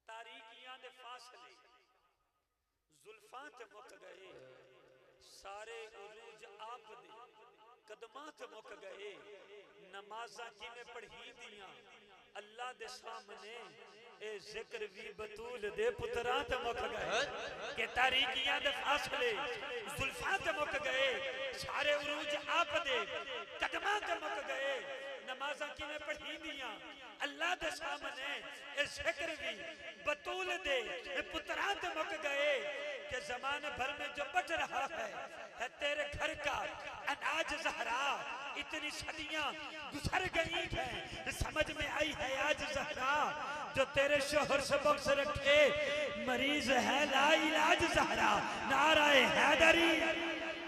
तारीकियां दे फासले जुल्फां ते मुक गए, सारे उरूज आप दे कदमां ते मुक गए। नमाज़ां किवें पढ़ी दियां अल्लाह दे सामने, ए जिक्र भी बतूल दे पुत्रां ते मुक गए। के तारीकियां दे फासले जुल्फां ते मुक गए, सारे उरूज आप दे कदमां ते मुक गए। नमाज़ां किवें पढ़ी दियां अल्लाह दे सामने, ए जिक्र भी बतूल दे पुत्रां ते मुक गए। के जमाने भर में जो बच रहा है तेरे घर का अनाज ज़हरा, इतनी सदियां गुजर गई हैं, समझ में आई है आज ज़हरा। जो तेरे शोहर से बख्श रखे मरीज है ला इलाज ज़हरा। नाराए हैदरी,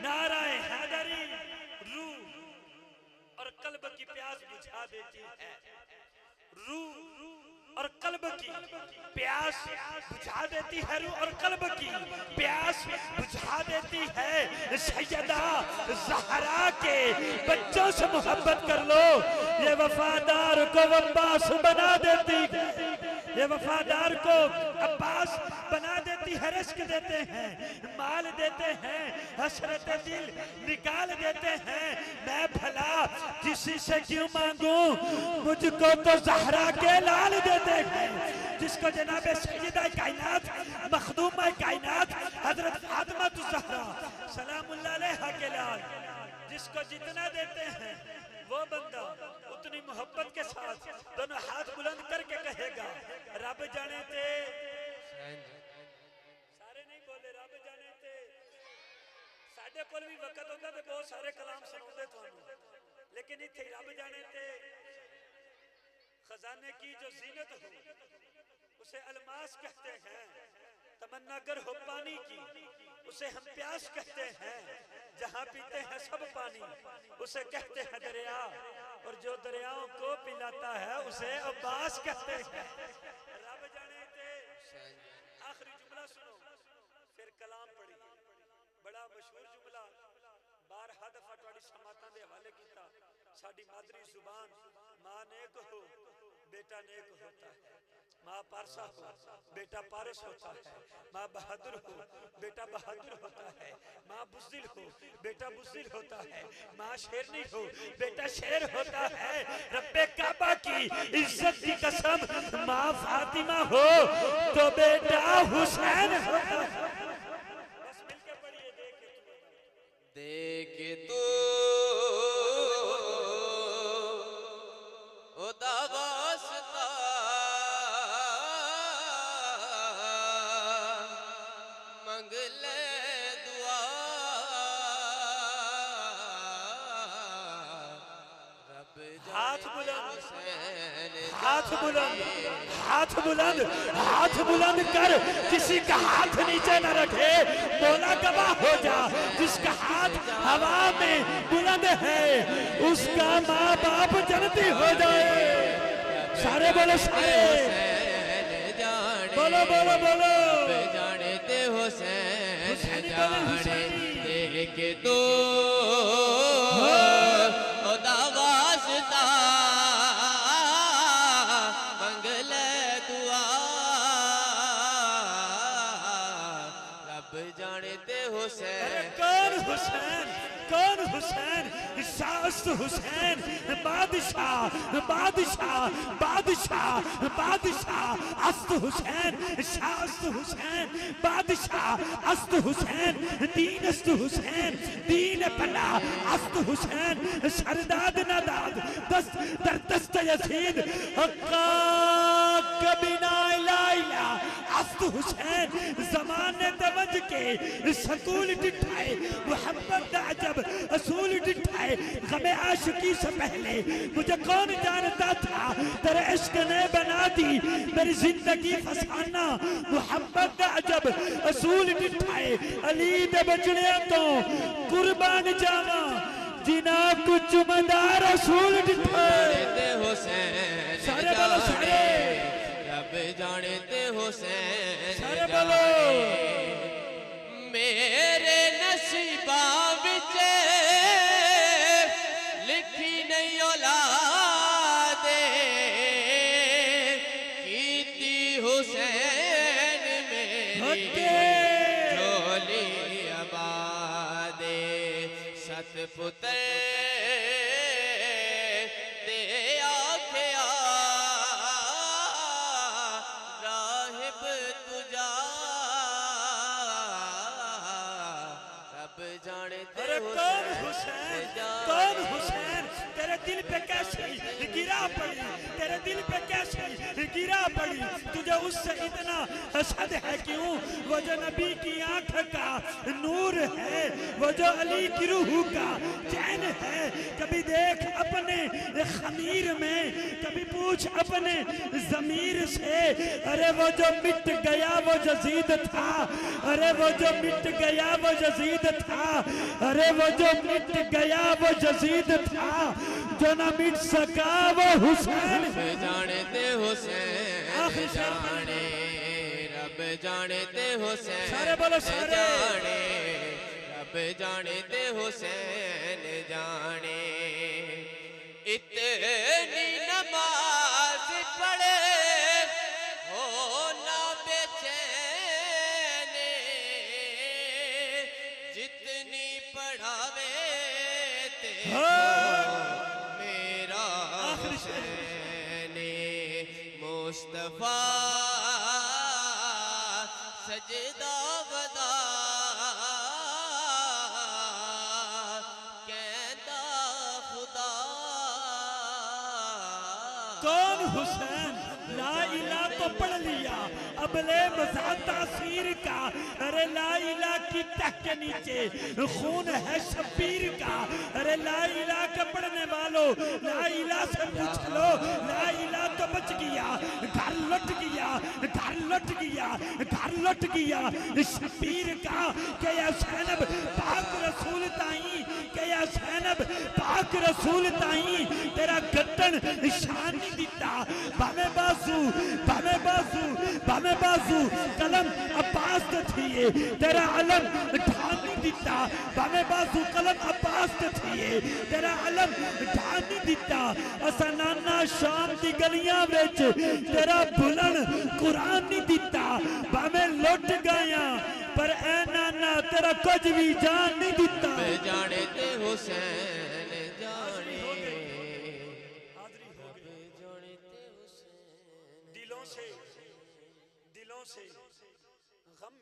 नाराए हैदरी रूह और कल्ब की प्यास बुझा देती है। रूह और कल्ब की प्यास बुझा देती है, रूह और कल्ब की प्यास बुझा देती है। सैयदा ज़हरा के बच्चों से मोहब्बत कर लो, ये वफादार को अब्बास बना देती है, ये वफादार को अब्बास बना देती है। रिस्क देते हैं, माल देते हैं, हसरत दिल निकाल देते हैं। मैं भला किसी से क्यों मांगू, मुझको तो ज़हरा के लाल देते हैं। जिसको जनाबे सैयदा कायनात मखदूमा कायनात हजरत फातिमा ज़हरा सलामुल्लाह अलैहा के लाल, जिसको जितना देते हैं वो बंदा उतनी मोहब्बत के साथ दोनों हाथ बुलंद करके कहेगा रब जाने ते। सारे नहीं बोले रब जाने ते। साडे कोल भी वक्त होंदा ते बहुत सारे कलाम सुनाउंदे तुहानू, लेकिन इत्थे रब जाने ते। खजाने की जो जीनत हो उसे अलमास कहते हैं, तमन्ना गर हो पानी की उसे हम प्यास कहते हैं। जहाँ पीते हैं सब पानी उसे कहते हैं दरिया, और जो दरियाओं को पिलाता है उसे अब्बास कहते हैं। रब जाने ते। आखिरी जुमला सुनो फिर कलाम पढ़ी, बड़ा मशहूर जुमला बारहा दफा तुहाडी समातां दे हवाले कीता। साडी मादरी जुबान मां नेक हो बेटा नेक होता है, माँ पारसा हो बेटा पारस होता है, माँ बहादुर हो बेटा बहादुर होता है, माँ बुज़दिल हो बेटा बुज़दिल होता है, माँ शेरनी हो बेटा शेर होता है। रब्बे काबा की इज्जत की कसम माँ फातिमा हो तो बेटा हुसैन होता है। बस मिलके पढ़िए देखे तू हाथ बुलंद, हाथ बुलंद, हाथ बुलंद कर किसी का हाथ नीचे न रखे। मौला गवाह हो जा जिसका हाथ हवा में बुलंद है उसका माँ बाप जन्नती हो जाए। सारे बोलो सारे बोलो बोलो बोलो जाने ते हुसैन जाने देखे तो कौन हुसैन? शास्त हुसैन बादशाह बादशाह बादशाह बादशाह अस्त हुसैन शास्त हुसैन बादशाह अस्त हुसैन दीनस्त हुसैन दीन पला अस्त हुसैन सरदाद नादाद दस्त दर दस्त यसीन हक्का कबिना इला अस्त हुसैन ज़माने दवज के सकूल डिठाए मोहब्बत अजब असूल डिठाए। गमे आशिकी से पहले मुझे कौन जानता था, तेरे इश्क ने बना दी मेरी जिंदगी फसाना। मोहब्बत अजब असूल डिठाए अली दे बचने तो कुर्बान जावा जिना कुछ मदार असूल डिठाए। सारे बोलो सारे रब जाने ते हुसैन सारे बोलो मेरे नसीबा विच लिखी नहीं औलादे कीती हुसैन पुत्र दे आख्या राहिब तुझा रब जानते अरे कौन हुसैन, कौन हुसैन, तेरे दिल पे कैसे गिरा पड़ी, तेरे दिल पे कैसे गिरा पड़ी, तुझे उससे इतना हसद है क्यों? वो जो नबी की आंख का नूर है, वो जो अली की रूह का चैन है, कभी देख अपने खमीर में, कभी पूछ अपने जमीर से, अरे वो जो मिट गया वो यजीद था, अरे वो जो मिट गया वो यजीद था, अरे वो जो मिट गया वो यजीद था, जो ना मिट सका वो हुसैन। जानते हुसैन जाने रब जानते हुसैन सारे बोलो सारे जाने रब जानते हुसैन जाने इतनी नमाज पढ़े हो ना बेचैन जितनी पढ़ावे मेरा हुसैन मुस्तफा सजदा गदा कहता खुदा। कौन हुसैन? ला इला तो पढ़ लिया, अब ले मज़ाक तासीर का, अरे ला इला की तह के नीचे खून है शबीर का, अरे ला इला के पढ़ने वालों ला इला से पूछ लो, ला इला तो बच गया, घर लौट गया, घर लौट गया, घर लौट गया शबीर का, के या सैनब पाक रसूल ताई, के या सैनब पाक रसूल ताई, तेरा गट्टन शान नहीं दिता, बामे बाजू, बामे बाजू, बामे बाजू कलम अब्बास तो थिए, तेरा अलम ढान नहीं दिता, बामे बाजू कलम अब्बास तो थिए, तेरा अलम ढान नहीं दिता, असा नाना शाम दी गलियां विच तेरा बुलन कुरान नहीं दिता, बामे लुट गया पर ऐ नाना तेरा कुछ भी जान नहीं दिता। जानते हुसैन जाने दिलों से गम